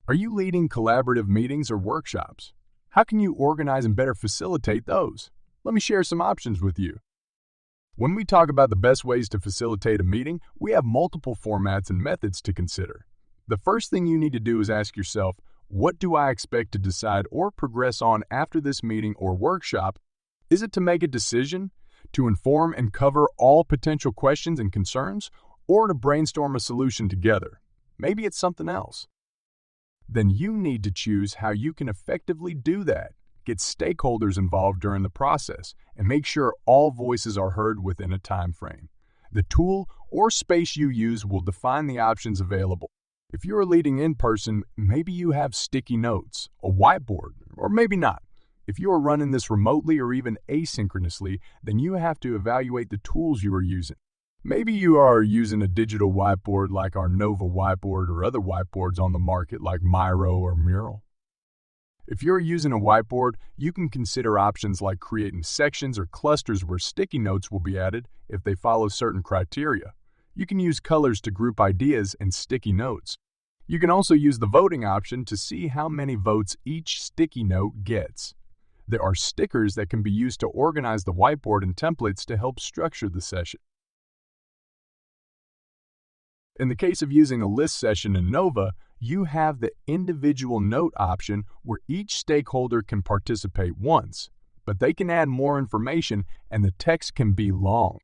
Are you leading collaborative meetings or workshops? How can you organize and better facilitate those? Let me share some options with you. When we talk about the best ways to facilitate a meeting, we have multiple formats and methods to consider. The first thing you need to do is ask yourself, what do I expect to decide or progress on after this meeting or workshop? Is it to make a decision, to inform and cover all potential questions and concerns, or to brainstorm a solution together? Maybe it's something else. Then you need to choose how you can effectively do that. Get stakeholders involved during the process, and make sure all voices are heard within a time frame. The tool or space you use will define the options available. If you are leading in person, maybe you have sticky notes, a whiteboard, or maybe not. If you are running this remotely or even asynchronously, then you have to evaluate the tools you are using. Maybe you are using a digital whiteboard like our Nova whiteboard or other whiteboards on the market like Miro or Mural. If you're using a whiteboard, you can consider options like creating sections or clusters where sticky notes will be added if they follow certain criteria. You can use colors to group ideas and sticky notes. You can also use the voting option to see how many votes each sticky note gets. There are stickers that can be used to organize the whiteboard and templates to help structure the session. In the case of using a list session in Nova, you have the individual note option where each stakeholder can participate once, but they can add more information and the text can be long.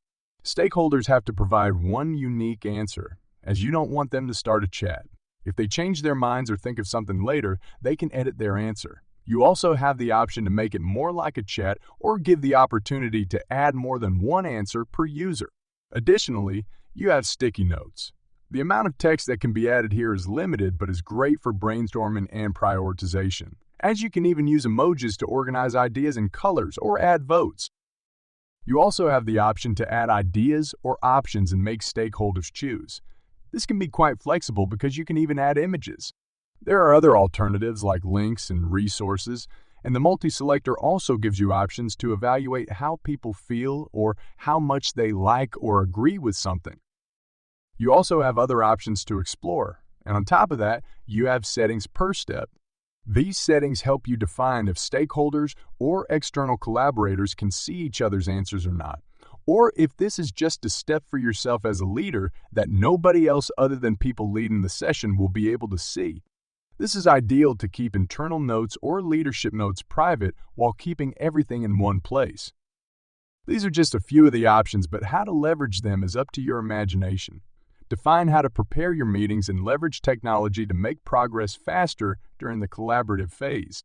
Stakeholders have to provide one unique answer, as you don't want them to start a chat. If they change their minds or think of something later, they can edit their answer. You also have the option to make it more like a chat or give the opportunity to add more than one answer per user. Additionally, you have sticky notes. The amount of text that can be added here is limited, but is great for brainstorming and prioritization, as you can even use emojis to organize ideas in colors or add votes. You also have the option to add ideas or options and make stakeholders choose. This can be quite flexible because you can even add images. There are other alternatives like links and resources, and the multi-selector also gives you options to evaluate how people feel or how much they like or agree with something. You also have other options to explore, and on top of that, you have settings per step. These settings help you define if stakeholders or external collaborators can see each other's answers or not, or if this is just a step for yourself as a leader that nobody else other than people leading the session will be able to see. This is ideal to keep internal notes or leadership notes private while keeping everything in one place. These are just a few of the options, but how to leverage them is up to your imagination. Define how to prepare your meetings and leverage technology to make progress faster during the collaborative phase.